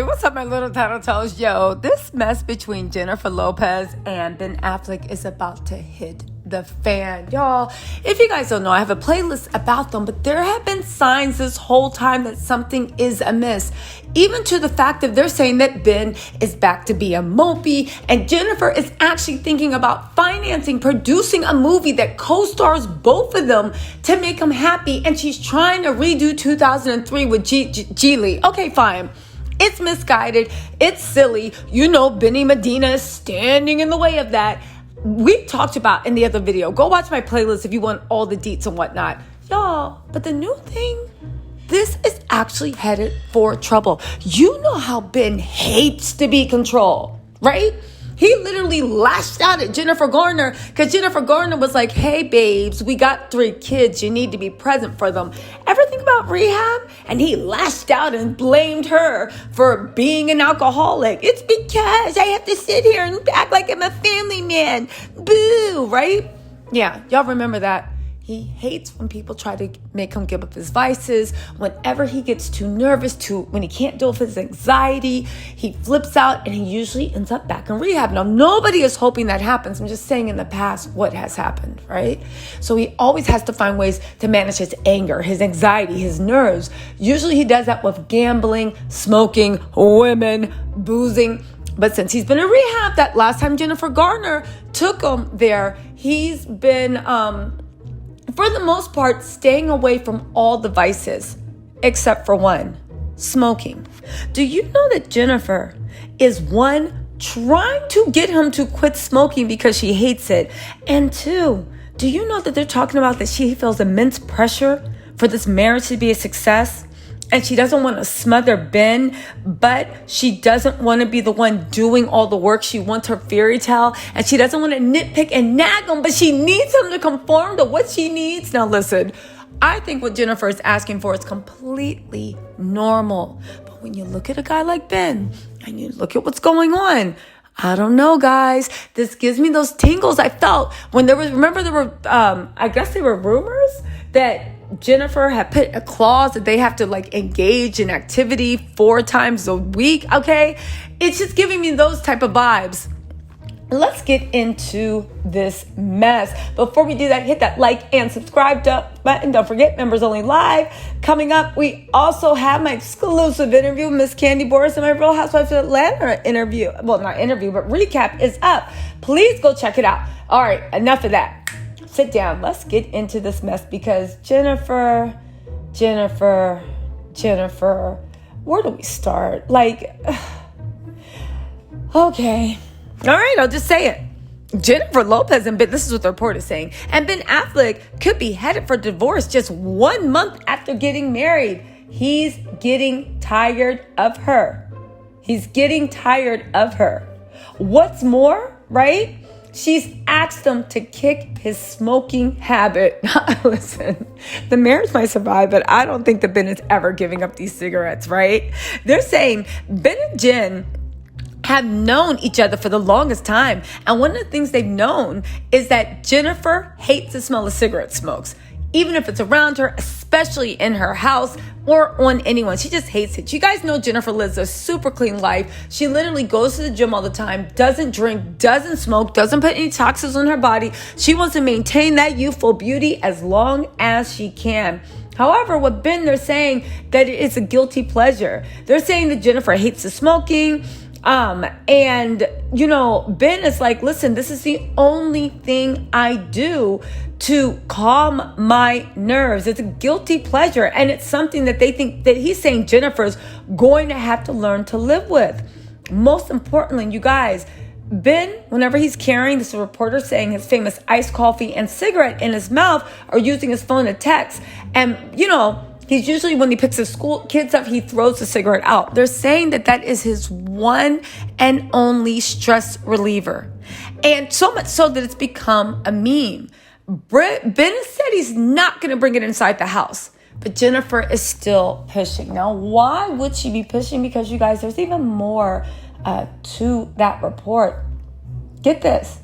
Hey, what's up, my little tattletales? Yo, this mess between Jennifer Lopez and Ben Affleck is about to hit the fan. Y'all, if you guys don't know, I have a playlist about them, but there have been signs this whole time that something is amiss. Even to the fact that they're saying that Ben is back to be a mopey, and Jennifer is actually thinking about producing a movie that co-stars both of them to make them happy, and she's trying to redo 2003 with Geely. Okay, fine. It's misguided. It's silly. You know, Benny Medina is standing in the way of that. We talked about in the other video. Go watch my playlist if you want all the deets and whatnot. Y'all, but the new thing, this is actually headed for trouble. You know how Ben hates to be controlled, right? He literally lashed out at Jennifer Garner because Jennifer Garner was like, hey, babes, we got 3 kids. You need to be present for them. Ever think about rehab? And he lashed out and blamed her for being an alcoholic. It's because I have to sit here and act like I'm a family man. Boo, right? Yeah, y'all remember that. He hates when people try to make him give up his vices. Whenever he gets too nervous, when he can't deal with his anxiety, he flips out and he usually ends up back in rehab. Now, nobody is hoping that happens. I'm just saying in the past what has happened, right? So he always has to find ways to manage his anger, his anxiety, his nerves. Usually he does that with gambling, smoking, women, boozing. But since he's been in rehab, that last time Jennifer Garner took him there, he's been for the most part, staying away from all the vices, except for one, smoking. Do you know that Jennifer is, 1, trying to get him to quit smoking because she hates it, and 2, do you know that they're talking about that she feels immense pressure for this marriage to be a success? And she doesn't want to smother Ben, but she doesn't want to be the one doing all the work. She wants her fairy tale, and she doesn't want to nitpick and nag him, but she needs him to conform to what she needs. Now listen, I think what Jennifer is asking for is completely normal. But when you look at a guy like Ben, and you look at what's going on, I don't know, guys. This gives me those tingles I felt when there were rumors that Jennifer had put a clause that they have to engage in activity 4 times a week. Okay. It's just giving me those type of vibes. Let's get into this mess. Before we do that, hit that like and subscribe button. Don't forget, members only live. Coming up, we also have my exclusive interview with Miss Candy Boris and my Real Housewives of Atlanta interview. Well, not interview, but recap is up. Please go check it out. All right, enough of that. Sit down. Let's get into this mess because Jennifer, where do we start? Okay. All right, I'll just say it. Jennifer Lopez and Ben, this is what the report is saying, and Ben Affleck could be headed for divorce just 1 month after getting married. He's getting tired of her. What's more, right? She's asked him to kick his smoking habit. Listen, the marriage might survive, but I don't think that Ben is ever giving up these cigarettes, right? They're saying Ben and Jen have known each other for the longest time. And one of the things they've known is that Jennifer hates the smell of cigarette smokes, even if it's around her, especially in her house or on anyone. She just hates it. You guys know Jennifer lives a super clean life. She literally goes to the gym all the time, doesn't drink, doesn't smoke, doesn't put any toxins on her body. She wants to maintain that youthful beauty as long as she can. However, with Ben, they're saying that it's a guilty pleasure. They're saying that Jennifer hates the smoking. And Ben is like, listen, this is the only thing I do to calm my nerves. It's a guilty pleasure. And it's something that they think that he's saying Jennifer's going to have to learn to live with. Most importantly, you guys, Ben, whenever he's carrying, this reporter saying his famous iced coffee and cigarette in his mouth or using his phone to text. And, he's usually, when he picks his school kids up, he throws the cigarette out. They're saying that is his one and only stress reliever. And so much so that it's become a meme. Ben said he's not going to bring it inside the house, but Jennifer is still pushing. Now, why would she be pushing? Because you guys, there's even more to that report. Get this.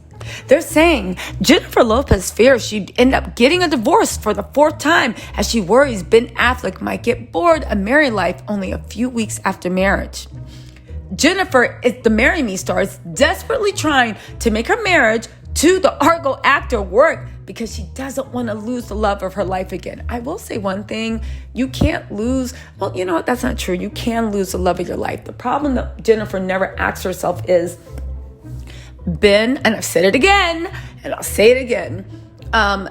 They're saying Jennifer Lopez fears she'd end up getting a divorce for the 4th time as she worries Ben Affleck might get bored of married life only a few weeks after marriage. Jennifer is the Marry Me star, is desperately trying to make her marriage to the Argo actor work because she doesn't want to lose the love of her life again. I will say one thing, you can't lose, well, you know what, that's not true. You can lose the love of your life. The problem that Jennifer never asks herself is, Ben, and I've said it again, and I'll say it again,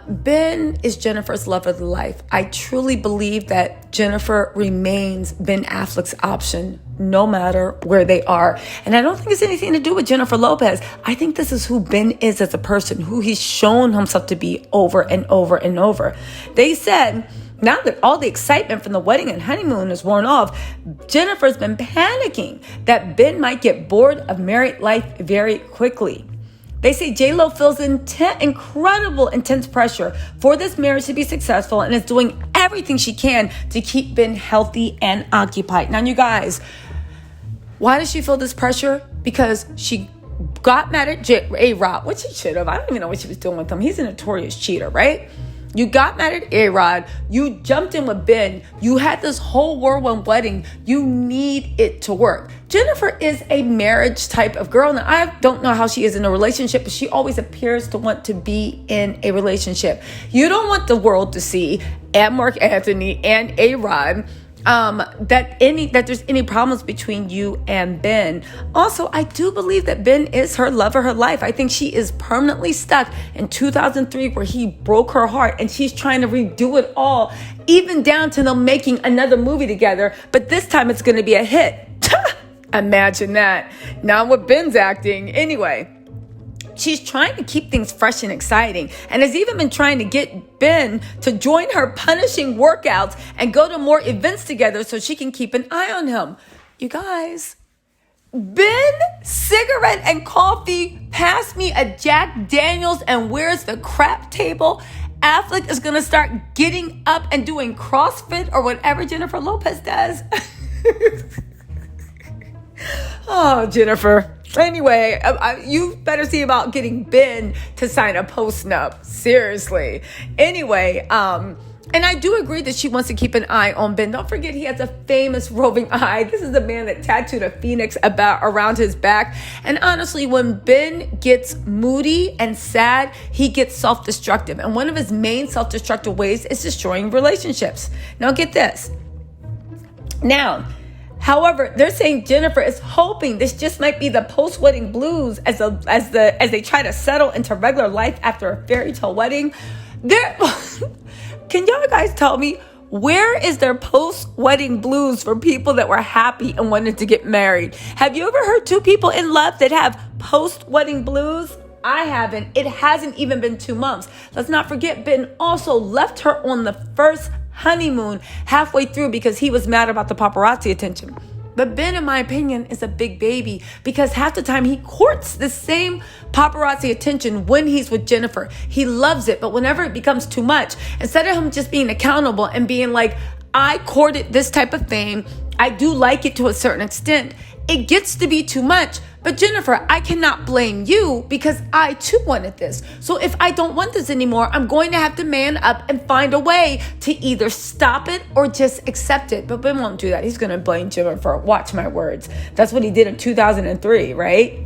Ben is Jennifer's love of the life. I truly believe that Jennifer remains Ben Affleck's option no matter where they are. And I don't think it's anything to do with Jennifer Lopez. I think this is who Ben is as a person, who he's shown himself to be over and over and over. They said, now that all the excitement from the wedding and honeymoon is worn off, Jennifer's been panicking that Ben might get bored of married life very quickly. They say J-Lo feels incredible intense pressure for this marriage to be successful and is doing everything she can to keep Ben healthy and occupied. Now, you guys, why does she feel this pressure? Because she got mad at A-Rod, which she should have. I don't even know what she was doing with him. He's a notorious cheater, right? You got mad at A-Rod. You jumped in with Ben. You had this whole whirlwind wedding. You need it to work. Jennifer is a marriage type of girl. Now, I don't know how she is in a relationship, but she always appears to want to be in a relationship. You don't want the world to see, and Mark Anthony and A-Rod, that there's any problems between you and Ben. Also, I do believe that Ben is her love of her life. I think she is permanently stuck in 2003 where he broke her heart, and she's trying to redo it all, even down to them making another movie together, but this time it's going to be a hit. Imagine that. Not with Ben's acting. Anyway, she's trying to keep things fresh and exciting, and has even been trying to get Ben to join her punishing workouts and go to more events together so she can keep an eye on him. You guys, Ben, cigarette and coffee, pass me a Jack Daniels, and where's the crap table? Affleck is going to start getting up and doing CrossFit or whatever Jennifer Lopez does. Oh, Jennifer. Anyway, you better see about getting Ben to sign a post-nup. Seriously. Anyway, and I do agree that she wants to keep an eye on Ben. Don't forget, he has a famous roving eye. This is the man that tattooed a phoenix around his back. And honestly, when Ben gets moody and sad, he gets self-destructive. And one of his main self-destructive ways is destroying relationships. Now, get this. However, they're saying Jennifer is hoping this just might be the post-wedding blues as they try to settle into regular life after a fairy tale wedding. Can y'all guys tell me, where is their post-wedding blues for people that were happy and wanted to get married? Have you ever heard two people in love that have post-wedding blues? I haven't. It hasn't even been 2 months. Let's not forget, Ben also left her on the first honeymoon halfway through because he was mad about the paparazzi attention. But Ben, in my opinion, is a big baby because half the time he courts the same paparazzi attention when he's with Jennifer. He loves it, but whenever it becomes too much, instead of him just being accountable and being like, I courted this type of fame, I do like it to a certain extent, it gets to be too much. But Jennifer, I cannot blame you because I too wanted this. So if I don't want this anymore, I'm going to have to man up and find a way to either stop it or just accept it. But Ben won't do that. He's going to blame Jennifer. Watch my words. That's what he did in 2003, right?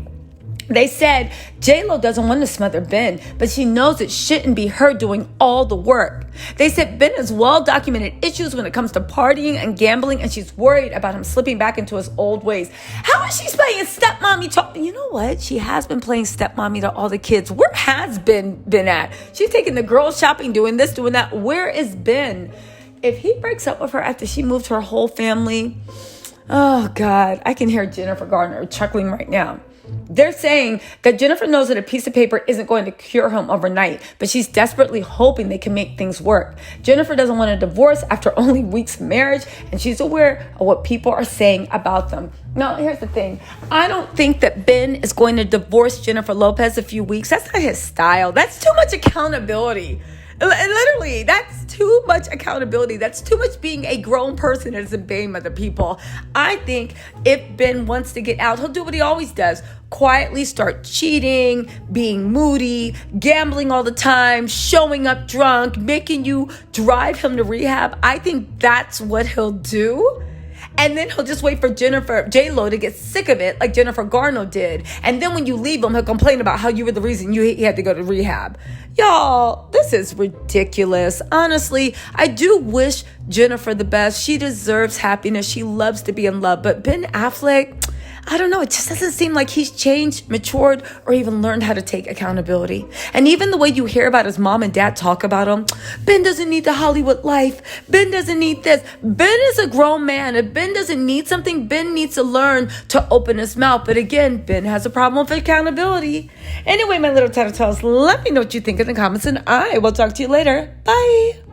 They said J-Lo doesn't want to smother Ben, but she knows it shouldn't be her doing all the work. They said Ben has well-documented issues when it comes to partying and gambling, and she's worried about him slipping back into his old ways. How is she playing stepmommy to... You know what? She has been playing stepmommy to all the kids. Where has Ben been at? She's taking the girls shopping, doing this, doing that. Where is Ben? If he breaks up with her after she moved her whole family... Oh, God. I can hear Jennifer Garner chuckling right now. They're saying that Jennifer knows that a piece of paper isn't going to cure him overnight, but she's desperately hoping they can make things work. Jennifer doesn't want a divorce after only weeks of marriage, and she's aware of what people are saying about them. Now, here's the thing. I don't think that Ben is going to divorce Jennifer Lopez in a few weeks. That's not his style. That's too much accountability. Literally, that's too much accountability. That's too much being a grown person and obeying other people. I think if Ben wants to get out, he'll do what he always does. Quietly start cheating, being moody, gambling all the time, showing up drunk, making you drive him to rehab. I think that's what he'll do. And then he'll just wait for J-Lo to get sick of it, like Jennifer Garner did. And then when you leave him, he'll complain about how you were the reason he had to go to rehab. Y'all, this is ridiculous. Honestly, I do wish Jennifer the best. She deserves happiness. She loves to be in love. But Ben Affleck, I don't know. It just doesn't seem like he's changed, matured, or even learned how to take accountability. And even the way you hear about his mom and dad talk about him, Ben doesn't need the Hollywood life. Ben doesn't need this. Ben is a grown man. If Ben doesn't need something, Ben needs to learn to open his mouth. But again, Ben has a problem with accountability. Anyway, my little tattletales, let me know what you think in the comments, and I will talk to you later. Bye.